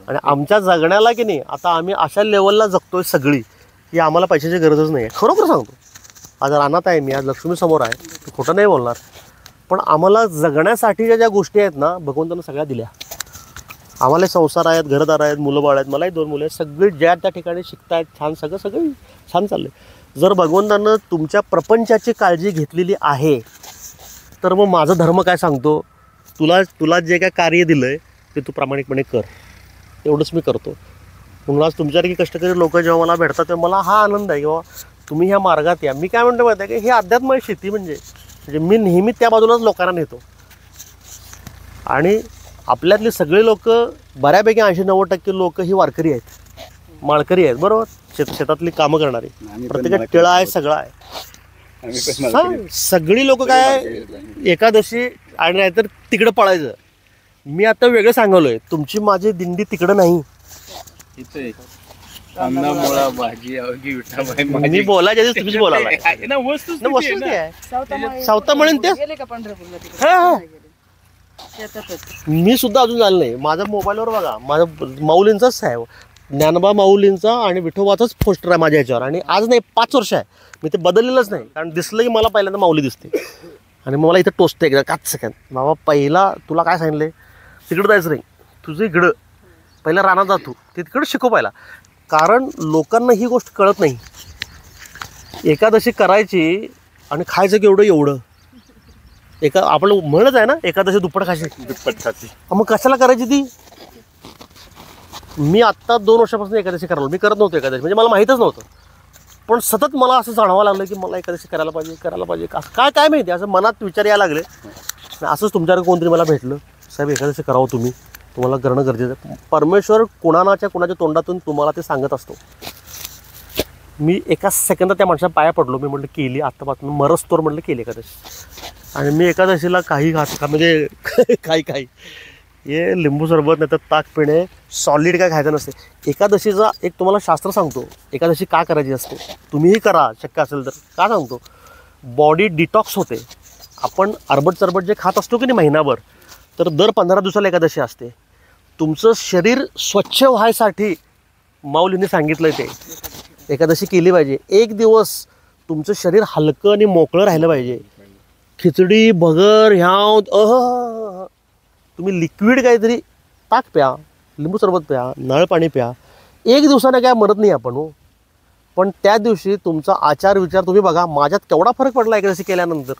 आणि आमच्या जगण्याला की नाही, आता आम्ही अशा लेवलला जगतोय सगळी की आम्हाला पैशाची गरजच नाही आहे. खरोखर सांगतो, आज रानात आहे मी, आज लक्ष्मी समोर आहे, खोटं नाही बोलणार. पण आम्हाला जगण्यासाठीच्या ज्या गोष्टी आहेत ना, भगवंतानं सगळ्या दिल्या. आम्हाला संसार आहेत, घरदार आहेत, मुलं बाळ आहेत. मलाही 2 मुलं आहेत. सगळी ज्या त्या ठिकाणी शिकतायत, छान, सगळं छान चाललं आहे. जर भगवंतानं तुमच्या प्रपंचाची काळजी घेतलेली आहे, तर मग माझा धर्म काय सांगतो, तुला जे काय कार्य दिलं आहे ते तू प्रामाणिकपणे कर. एवढंच मी करतो. म्हणून आज तुमच्यासारखी कष्टकरी लोक जेव्हा मला भेटतात तेव्हा मला हा आनंद आहे की बाबा तुम्ही ह्या मार्गात या. मी काय म्हणतो माहिती आहे की हे अध्यात्म आहे, शेती म्हणजे मी नेहमी त्या बाजूलाच लोकांना नेतो. आणि आपल्यातली सगळे लोक, बऱ्यापैकी 80-90% लोक ही वारकरी आहेत, माळकरी आहेत, बरोबर. शेतातली कामं करणारी, प्रत्येकात टिळा आहे, सगळं आहे. सगळी लोक काय एकादशी आणि नाहीतर तिकडं पळायचं. मी आता वेगळं सांगलोय, तुमची माझी दिंडी तिकडं नाही. मी बोलायच्या आधीच तुम्हीच बोलायला. सावता म्हणून ते मी सुद्धा अजून झालं नाही. माझ्या मोबाईलवर बघा, माझ्या माऊलींचाच आहे, ज्ञानबा माऊलींचा आणि विठोबाचाच पोस्टर आहे माझ्या ह्याच्यावर. आणि आज नाही, 5 वर्ष आहे मी ते बदललेलंच नाही. कारण दिसलं की मला पहिल्यांदा माऊली दिसते आणि मग मला इथं टोचते एकदा 5 सेकंद. बाबा पहिला तुला काय सांगितलं, तिकडं जायचं नाही, तुझं इकडं पहिला रानात जातो, तिकडं शिकव पहिला. कारण लोकांना ही गोष्ट कळत नाही. एकादशी करायची आणि खायचं केवढं एवढं. आपलं म्हणच आहे ना, एकादशी दुप्पट खायची. मग कशाला करायची ती. मी आत्ता 2 वर्षापासून एकादशी करायला, मी करत नव्हतो एकादशी, म्हणजे मला माहीतच नव्हतं. पण सतत मला असं जाणवायला लागलं की मला एकादशी करायला पाहिजे काय माहिती असं मनात विचार यायला लागले. असंच तुमच्याकडे कोणतरी मला भेटलं, साहेब एकादशी करावं तुम्हाला करणं गरजेचं आहे. परमेश्वर कुणाच्या तोंडातून तुम्हाला ते सांगत असतो. मी एका सेकंदात त्या माणसाला पाया पडलो. मी म्हटलं केली आत्तापासून मरस्तोर म्हटलं केली एकादशी. आणि मी एकादशीला काही म्हणजे काही हे लिंबू सरबत नाही तर ताक पिणे सॉलिड काय खायचं नसते. एकादशीचा एक तुम्हाला शास्त्र सांगतो, एकादशी का करायची असते. तुम्हीही करा शक्य असेल तर. का सांगतो, बॉडी डिटॉक्स होते. आपण अरबट चरबट जे खात असतो की नाही महिनाभर, तर दर 15 दिवसाला एकादशी असते. तुमचं शरीर स्वच्छ व्हायसाठी माऊलींनी सांगितलं ते एकादशी केली पाहिजे. एक दिवस तुमचं शरीर हलकं आणि मोकळं राहिलं पाहिजे. खिचडी भगर ह्या तुम्ही लिक्विड काहीतरी ताक प्या, लिंबू सरबत प्या, नळ पाणी प्या. एक दिवसानं काय मरत नाही आपण हो. पण त्या दिवशी तुमचा आचार विचार तुम्ही बघा, माझ्यात केवढा फरक पडला एकादशी केल्यानंतर.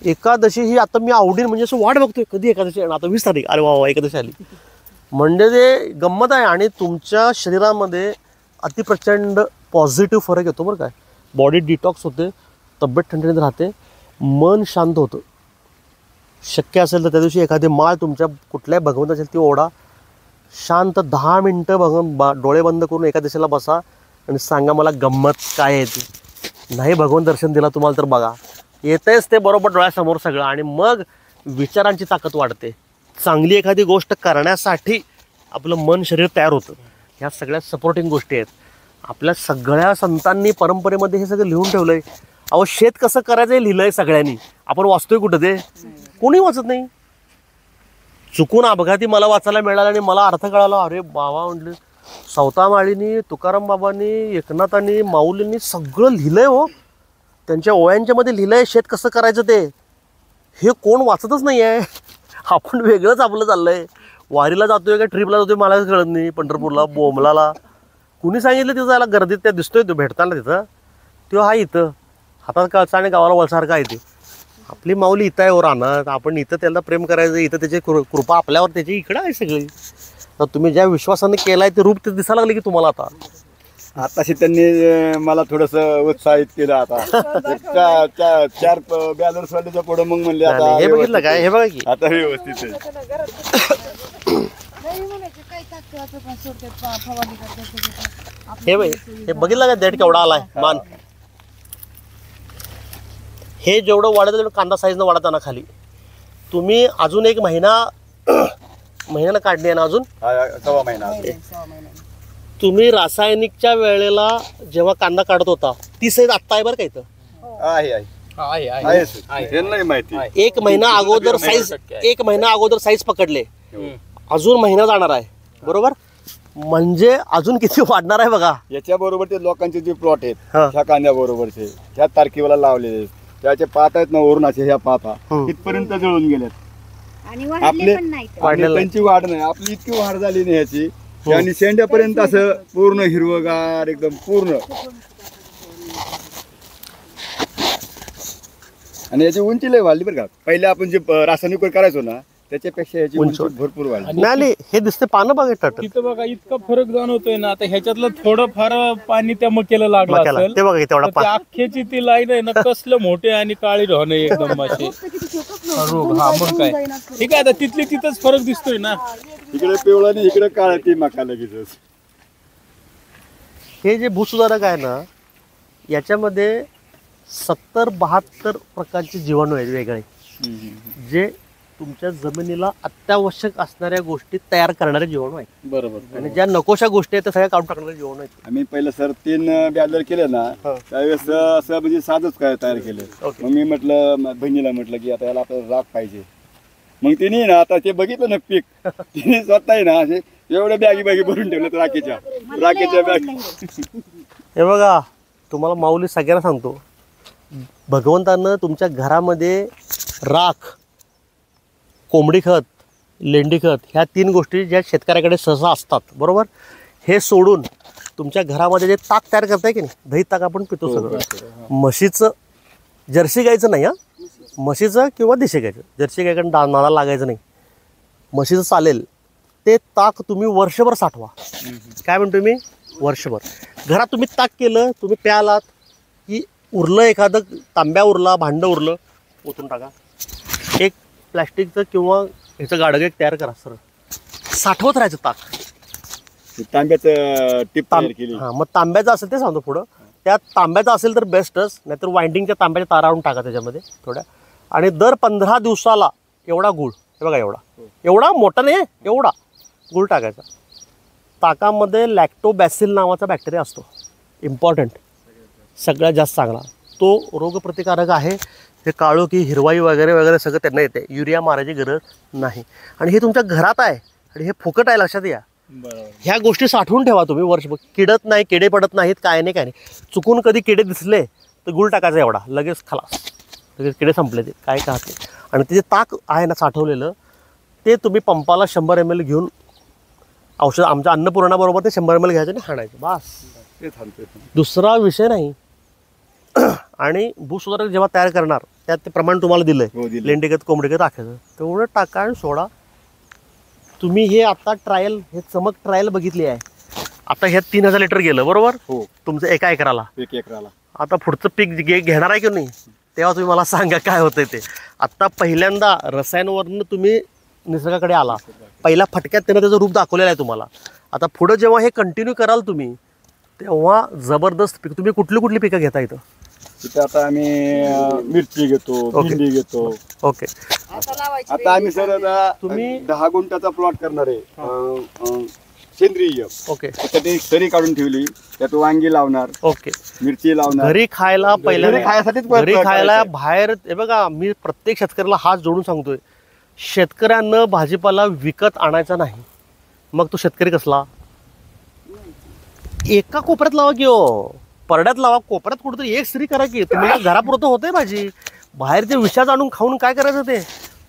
एकादशी ही आता मी आवडीन म्हणजे असं वाट बघतोय कधी एकादशी येणार. आता 20 तारीख, अरे वा एकादशी आली म्हणजे ते गंमत आहे. आणि तुमच्या शरीरामध्ये अतिप्रचंड पॉझिटिव्ह फरक येतो बरं काय. बॉडी डिटॉक्स होते, तब्येत थंडीत राहते, मन शांत होतं. शक्य असेल तर त्या दिवशी एखादी माळ तुमच्या कुठल्याही भगवंत असेल ती ओढा, शांत 10 मिनटं डोळे बंद करून एकादशीला बसा आणि सांगा मला गंमत काय आहे ती. नाही भगवंत दर्शन दिला तुम्हाला तर बघा, येतेच ते बरोबर डोळ्यासमोर सगळं. आणि मग विचारांची ताकद वाढते. चांगली एखादी गोष्ट करण्यासाठी आपलं मन शरीर तयार होतं. ह्या सगळ्या सपोर्टिंग गोष्टी आहेत. आपल्या सगळ्या संतांनी परंपरेमध्ये हे सगळं लिहून ठेवलं आहे. अहो शेत कसं करायचं हे लिहिलं आहे सगळ्यांनी. आपण वाचतोय कुठं ते? कोणी वाचत नाही. चुकून अपघाती मला वाचायला मिळाला आणि मला अर्थ कळाला. अरे बाबा म्हटलं, सवतामाळीनी, तुकाराम बाबांनी, एकनाथांनी, माऊलींनी सगळं लिहिलंय हो. त्यांच्या ओळ्यांच्या मध्ये लिहिलंय शेत कसं करायचं ते. हे कोण वाचतच नाही आहे. आपण वेगळंच आपलं चाललंय. वारीला जातोय का ट्रिपला जातोय मला कळत नाही. पंढरपूरला बोमलाला कुणी सांगितलं तिथं याला गर्दीत त्या दिसतोय तो भेटताना तिथं. तो हा इथं हातात कळचा आणि गावाला वळसारखा आहे ते. आपली माऊली इथं आहे हो राहणार. आपण इथं त्याला प्रेम करायचं, इथं त्याची कृपा आपल्यावर त्याची इकडं आहे सगळी. तर तुम्ही ज्या विश्वासाने केलाय ते रूप ते दिसायला लागले की तुम्हाला आताशी त्यांनी मला थोडस उत्साहित केलं. आता 4 बॅलन्स वाल्याच्या पुढे मग म्हणले आता हे बघितलं काय, हे बघा की आता व्यवस्थित आहे. हे बघितलं का देठ केवढा आलाय मान. हे जेवढं वाढत तेवढं कांदा साईजनं वाढत ना खाली. तुम्ही अजून एक महिन्यानं काढली आहे ना अजून 6 महिना. तुम्ही रासायनिकच्या वेळेला जेव्हा कांदा काढत होता ती साईज आत्ता आहे बरं का इथं. नाही माहिती. एक महिना अगोदर साईज पकडले, अजून महिना जाणार आहे बरोबर. म्हणजे अजून किती वाढणार आहे बघा. याच्या बरोबर ते लोकांचे जे प्लॉट आहेत ह्या कांद्या बरोबरचे ह्या तारखेला लावलेले त्याचे पात आहेत ना ओरणाचे, ह्या पाता तिथपर्यंत जळून गेल्यात. आपले त्यांची वाढ नाही, आपली इतकी वाढ झाली नाही ह्याची. आणि शेंड्यापर्यंत असं पूर्ण हिरवगार एकदम पूर्ण. आणि याची उंची लय वाढली बरं का. पहिले आपण जे रासायनिक करायचो ना त्याच्यापेक्षा याची उंची भरपूर वाढली. नाही हे दिसते पानं बघा तिथं बघा इतका फरक जाणवतोय ना. आता ह्याच्यातलं थोडं फार पाणी त्या मकेला लागलं असेल. ते बघा तेवढा त्या अख्ख्याची ती लाईन आहे ना कसलं मोठे आणि काळी ढोणे एकदम असे रोग. हा मग काय ठीक आहे. आता तिथली तिथंच फरक दिसतोय ना. इकडे पिवळा आणि इकडे काळा ती मका लगेच. हे जे भूसुधारक आहे ना याच्यामध्ये 70-72 प्रकारचे जीवाणू आहेत वेगळे, जे तुमच्या जमिनीला अत्यावश्यक असणाऱ्या गोष्टी तयार करणारे जीवाणू आहेत. बरोबर. आणि ज्या नकोशा गोष्टी आहेत त्या सगळ्या काढून टाकणारे जीवाणू आहेत. आम्ही पहिलं सर 3 बॅलर केले ना त्यावेळेस असं म्हणजे साधच काय तयार केलं. मग मी म्हटलं बहिणीला म्हटलं की आता याला आपल्याला राख पाहिजे. मग तिने ना आता ते बघितलं ना पीक तिने स्वतः आहे ना असे एवढ्या बॅगी भरून ठेवलं राखेच्या बॅग. हे बघा तुम्हाला माऊली सगळ्यांना सांगतो, भगवंतानं तुमच्या घरामध्ये राख, कोंबडी खत, लेंडी खत ह्या 3 गोष्टी ज्या शेतकऱ्याकडे सहसा असतात बरोबर, हे सोडून तुमच्या घरामध्ये जे ताक तयार करताय की नाही, दही ताक आपण पितो सगळं. म्हशीचं, जर्सी गायचं नाही हा, म्हशीचं किंवा देशी गायचं. जर्सी गायकडे नाला लागायचं नाही, म्हशीचं चालेल. ते ताक तुम्ही वर्षभर साठवा. काय म्हणतो मी वर्षभर. घरात तुम्ही ताक केलं, तुम्ही प्यालात की उरलं, एखादं तांब्या उरला, भांडं उरलं, ओतून टाका. एक प्लॅस्टिकचं किंवा ह्याचं गाडगं एक तयार करा सर, साठवत राहायचं ताक. तांब्याचं टिप तयार केली. हां, मग तांब्याचं असेल ते सांगतो पुढं. त्या तांब्याचं असेल तर बेस्टच, नाहीतर वाइंडिंगच्या तांब्याच्या तारा आणून टाका त्याच्यामध्ये थोड्या. आणि दर 15 दिवसाला एवढा गूळ, हे बघा एवढा मोठा नाही, एवढा गूळ टाकायचा. ताकामध्ये लॅक्टोबॅसिल नावाचा बॅक्टेरिया असतो, इम्पॉर्टंट, सगळ्यात जास्त चांगला. तो रोगप्रतिकारक आहे. हे काळोखी हिरवाई वगैरे वगैरे सगळं त्यांना येते. युरिया मारायची गरज नाही. आणि हे तुमच्या घरात आहे आणि हे फुकट आहे, लक्षात या. ह्या गोष्टी साठवून ठेवा तुम्ही वर्षभर. किडत नाही, किडे पडत नाहीत, काय नाही. चुकून कधी किडे दिसले तर गुळ टाकायचा एवढा, लगेच खलास, लगेच किडे संपले, ते काय का ते. आणि ते जे ताक आहे ना साठवलेलं, ते तुम्ही पंपाला 100 ml घेऊन औषध आमच्या अन्नपूर्णाबरोबर ते 100 ml घ्यायचं आणि हाणायचं, बस. दुसरा विषय नाही. आणि भूसुधारक जेव्हा तयार करणार त्यात ते प्रमाण तुम्हाला दिलंय, लेंडीगत कोंबडीगत टाकायचं, तेवढं टाका आणि सोडा. तुम्ही हे आता ट्रायल, हे चमक ट्रायल बघितली आहे. आता ह्यात 3000 लिटर गेलं बरोबर, हो, तुमचं एका एकराला. एकराला आता पुढचं पीक घेणार आहे की नाही, तेव्हा तुम्ही मला सांगा काय होतंय ते. आता पहिल्यांदा रसायनवरनं तुम्ही निसर्गाकडे आला, पहिल्या फटक्यात त्यानं त्याचं रूप दाखवलेलं आहे तुम्हाला. आता पुढं जेव्हा हे कंटिन्यू कराल तुम्ही, तेव्हा जबरदस्त पीक. तुम्ही कुठली पिकं घेता इथं? तिथे आता आम्ही मिरची घेतो, भेंडी घेतो. ओके. आता आम्ही सर तुम्ही 10 गुंठाचा प्लॉट करणार आहे सेंद्रिय. ओके. त्यासाठी सरी काढून ठेवली, त्यात वांगी लावणार, ओके, मिरची लावणार. घरी खायला घरी खायसाठीच घरी खायला बाहेर. हे बघा, मी प्रत्येक शेतकऱ्याला हात जोडून सांगतोय, शेतकऱ्यांना भाजीपाला विकत आणायचा नाही. मग तो शेतकरी कसला? एका कोपऱ्यात लावा की हो, परड्यात लावा, कोपऱ्यात कुठेतरी एक सरी करा की. तुम्हाला घरापुरतं होतंय भाजी. बाहेर ते विषात आणून खाऊन काय करायचं? ते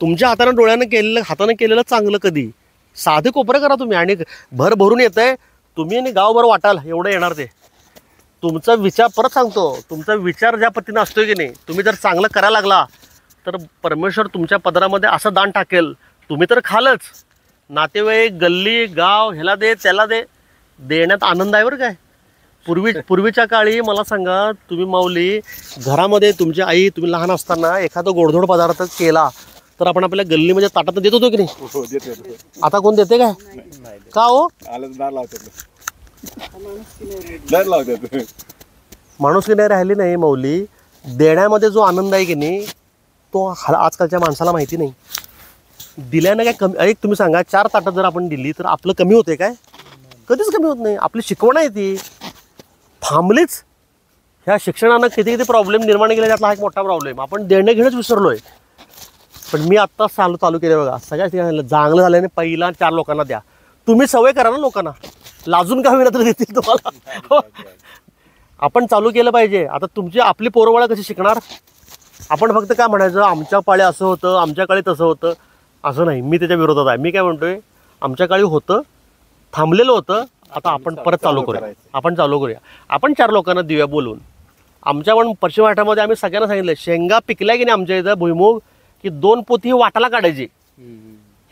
तुमच्या हातानं डोळ्यानं केलेलं, हातानं केलेलं चांगलं कधी. साधे कोपरे करा तुम्ही आणि भर भरून येतंय तुम्ही आणि गावभर वाटाल एवढं येणार ते. तुमचा विचार, परत सांगतो, तुमचा विचार ज्या पद्धतीनं असतोय की नाही, तुम्ही जर चांगलं करायला लागला तर परमेश्वर तुमच्या पदरामध्ये असं दान टाकेल, तुम्ही तर खालच. नातेवाईक, गल्ली, गाव, ह्याला दे, त्याला दे, देण्यात आनंद आहे बरं काय. पूर्वीच्या काळी मला सांगा तुम्ही माऊली, घरामध्ये तुमची आई, तुम्ही लहान असताना एखादा गोडधोड पदार्थ केला तर आपण आपल्या गल्लीमध्ये ताटात देत होतो की नाही? आता कोण देते काय? का हो? माणूस की नाही राहिली नाही माऊली. देण्यामध्ये जो आनंद आहे की नाही, तो आजकालच्या माणसाला माहिती नाही. दिल्यानं काय कमी? एक तुम्ही सांगा, 4 ताटं जर आपण दिली तर आपलं कमी होते काय? कधीच कमी होत नाही. आपली शिकवण आहे ती थांबलीच. ह्या शिक्षणानं किती प्रॉब्लेम निर्माण केले, त्यातला हा एक मोठा प्रॉब्लेम. आपण देणं घेणंच विसरलोय. पण मी आत्ता चालू केले बघा, सगळ्या ठिकाणी चांगलं झाल्याने पहिला 4 लोकांना द्या. तुम्ही सवय करा ना लोकांना, लाजून का होईना तरी देतील तुम्हाला. आपण चालू केलं पाहिजे. आता तुमची आपली पोरबाळं कशी शिकणार? आपण फक्त काय म्हणायचं, आमच्या पाळी असं होतं, आमच्या काळी तसं होतं, असं नाही. मी त्याच्या विरोधात आहे. मी काय म्हणतोय, आमच्या काळी होतं, थांबलेलं होतं, आता आपण परत चालू करूया. आपण 4 लोकांना देऊया बोलून. आमच्या पण पश्चिम घाटामध्ये आम्ही सगळ्यांना सांगितलं, शेंगा पिकल्या की नाही आमच्या इथं भुईमुग, की 2 पोती वाटाला काढायची.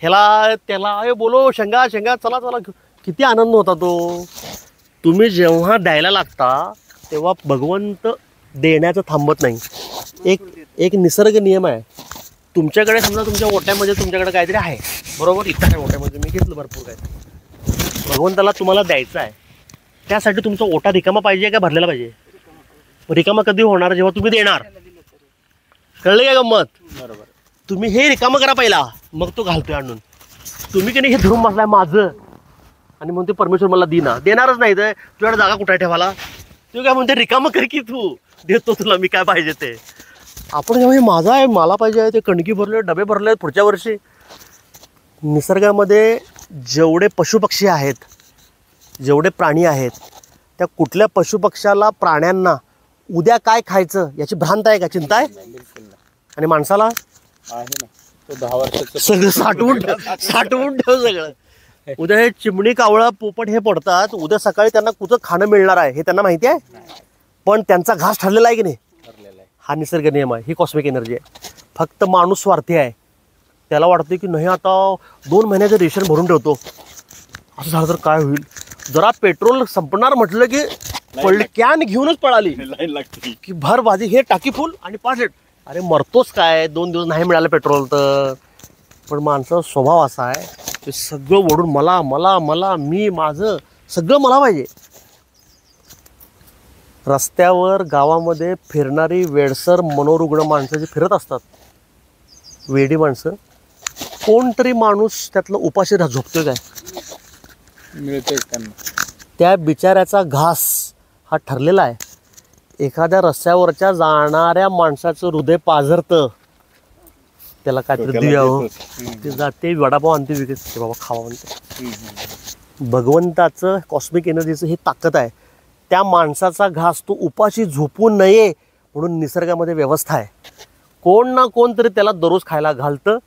ह्याला त्याला अरे बोलो शेंगा चला. किती आनंद होता तो. तुम्ही जेव्हा द्यायला लागता तेव्हा भगवंत देण्याचं थांबत नाही. एक निसर्ग नियम आहे. तुमच्याकडे समजा तुमच्या ओट्यामध्ये तुमच्याकडे काहीतरी आहे बरोबर, इथं आहे ओट्यामध्ये, मी घेतलं भरपूर काय, भगवंताला तुम्हाला द्यायचं आहे. त्यासाठी तुमचा ओटा रिकामा पाहिजे का भरलेला पाहिजे? रिकामा कधी होणार? जेव्हा तुम्ही देणार. कळलं का गंमत? बरोबर. तुम्ही हे रिकामं करा पहिला, मग तो घालतोय आणून. तुम्ही की नाही हे धरून बसलाय माझं आणि म्हणते परमेश्वर मला देणारच नाही. तर तुझ्याकडे जागा कुठे ठेवाला? तू काय म्हणते रिकामं कर की तू, देतो तुला मी काय पाहिजे ते. आपण जेव्हा हे माझं आहे, मला पाहिजे, ते कणकी भरले, डबे भरले पुढच्या वर्षी. निसर्गामध्ये जेवढे पशुपक्षी आहेत, जेवढे प्राणी आहेत, त्या कुठल्या पशुपक्ष्याला, प्राण्यांना उद्या काय खायचं याची भ्रांत आहे का, चिंता आहे? आणि माणसाला आहे ना, तो 10 वर्षाचं सगळं साठवून ठेव सगळं. उद्या हे चिमणी, कावळा, पोपट हे पडतात, उद्या सकाळी त्यांना कुठं खाणं मिळणार आहे हे त्यांना माहिती आहे. पण त्यांचा घास ठरलेला आहे की नाही? हा निसर्ग नियम आहे, ही कॉस्मिक एनर्जी आहे. फक्त माणूस स्वार्थी आहे. त्याला वाटते की नाही आता 2 महिन्याचं रेशन भरून ठेवतो, असं झालं तर काय होईल, जरा पेट्रोल संपणार म्हटलं की कॅन घेऊनच पळाली लाईन लागते. की भर भाजी हे टाकी फुल आणि 5 लिटर. अरे मरतोच काय, 2 दिवस नाही मिळालं पेट्रोल तर. पण माणसाचा स्वभाव असा आहे ते सगळं ओढून मला मला मला मी माझं सगळं मला पाहिजे. रस्त्यावर गावामध्ये फिरणारी वेडसर मनोरुग्ण माणसं जी फिरत असतात, वेडी माणसं, कोणतरी माणूस त्यातलं उपाशी झोपतोय काय? मिळतंय त्यांना. त्या बिचाऱ्याचा घास हा ठरलेला आहे. एखाद्या रस्त्यावरच्या जाणाऱ्या माणसाचं हृदय पाझरतं, त्याला काहीतरी द्यावं, ते जाते वडापाव आणते विकत, बाबा खावा म्हणते. भगवंताचं कॉस्मिक एनर्जीचं ही ताकद आहे. त्या माणसाचा घास तो उपाशी झोपू नये म्हणून निसर्गामध्ये व्यवस्था आहे. कोण ना कोण तरी त्याला दररोज खायला घालतं.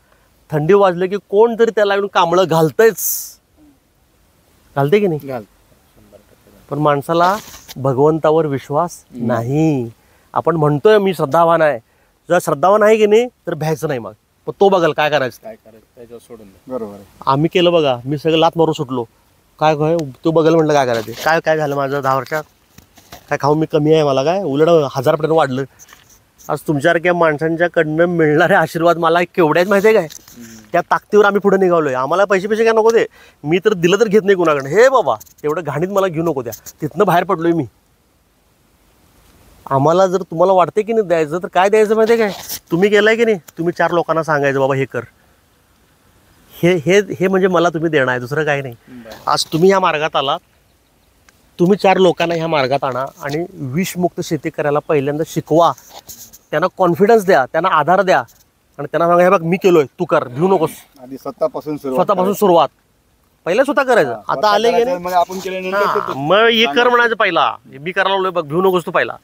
थंडी वाजली की कोण तरी त्याला येऊन कांबळं घालतंयच, घालते की नाही? पण माणसाला भगवंतावर विश्वास नाही. आपण म्हणतोय मी श्रद्धावान आहे, जर श्रद्धावान आहे की नाही तर भ्यायचं नाही. मग तो बघाल काय करायचं त्याच्यावर सोडून द्या. बरोबर आहे. आम्ही केलं बघा. मी सगळं लात मारून सुटलो. काय काय तो बघायला म्हटलं काय करायचं. काय काय झालं माझं 10 वर्षात? काय खाऊ मी कमी आहे मला काय? उलट 1000% वाढलं. आज तुमच्यासारख्या माणसांच्याकडनं मिळणारे आशीर्वाद मला केवढे आहेत माहिती आहे काय? त्या ताकदीवर आम्ही पुढे निघालोय. आम्हाला पैसे काय नको दे, मी तर दिलं तर घेत नाही कुणाकडे. हे बाबा तेवढं घाणीत मला घेऊ नको द्या. तिथनं बाहेर पडलोय मी. आम्हाला जर तुम्हाला वाटते की नाही द्यायचं तर काय द्यायचं माहिती आहे काय? तुम्ही केलंय की नाही, तुम्ही 4 लोकांना सांगायचं बाबा हे कर. हे हे हे म्हणजे मला तुम्ही देणं आहे, दुसरं काही नाही. आज तुम्ही ह्या मार्गात आलात, तुम्ही 4 लोकांना ह्या मार्गात आणा आणि विषमुक्त शेती करायला पहिल्यांदा शिकवा. त्यांना कॉन्फिडन्स द्या, त्यांना आधार द्या आणि त्यांना सांगा हे बघ मी केलोय, तू कर, भिऊ नकोस. आधी स्वतःपासून सुरुवात पहिलं स्वतः करायचं. आता आले की नाही आपण केल्यानंतर मग हे कर म्हणायचं. पहिला मी करायला लागलोय बघ, भिऊ नकोस तू पहिला.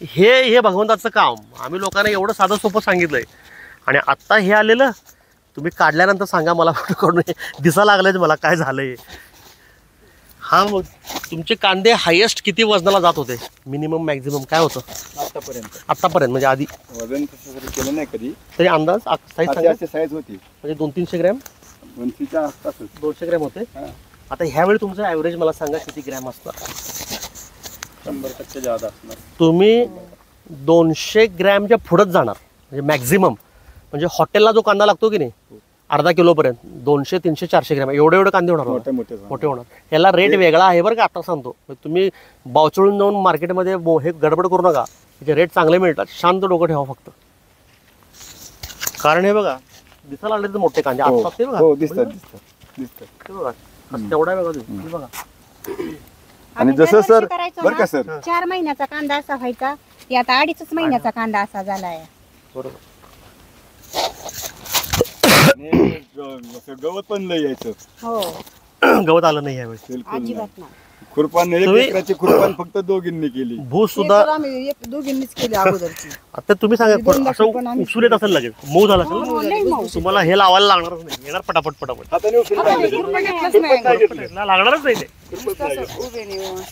हे भगवंताचं काम. आम्ही लोकांना एवढं साधं सोपं सांगितलंय आणि आत्ता हे आलेलं तुम्ही काढल्यानंतर सांगा मला कडून दिसा लागलंय मला काय झालंय. हा मग तुमचे कांदे हायेस्ट किती वजनाला जात होते? मिनिमम मॅक्झिमम काय होतं आतापर्यंत? म्हणजे आधी वजन तसं केलं नाही कधी तरी अंदाज साईज होती म्हणजे 200-300 ग्रॅम 200च्या आसपास 200 ग्रॅम होते. आता ह्यावेळी तुमचं ॲव्हरेज मला सांगा किती ग्रॅम असतं? 100% जादा असणार. तुम्ही 200 ग्रॅमच्या पुढंच जाणार म्हणजे मॅक्झिमम. म्हणजे हॉटेलला जो कांदा लागतो की नाही अर्धा किलोपर्यंत 200, 300, 400 ग्रॅम एवढे कांदे होणार, मोठे होणार. याला रेट वेगळा आहे बरं का. आता सांगतो, तुम्ही बावचळून जाऊन मार्केटमध्ये हे गडबड करू नका. त्याचे रेट चांगले मिळतात. शांत डोकं ठेवा फक्त. कारण हे बघा दिसायला लागले तर मोठे कांदे असतात ते बघा. दिसतात बघा तेवढा वेगळा बघा. आणि जसं सर बरं का सर 4 महिन्याचा कांदा असा व्हायचा, ते आता 2.5 महिन्याचा कांदा असा झालाय. बरोबर. गवत पण लय यायचं. हो गवत आलं नाही यावेळी अजिबात नाही. खुरपान एकराची खुरपान फक्त दोघींनी केली. भूस सुद्धा आम्ही दोघींनीच केली अगोदरची. आता तुम्ही सांगा असं उचून येत असेल लगेच मऊ झालं असेल तुम्हाला हे लावायला लागणारच नाही. येणार पटापट हाताने उचलून लागणारच नाही ते. उभे नाही.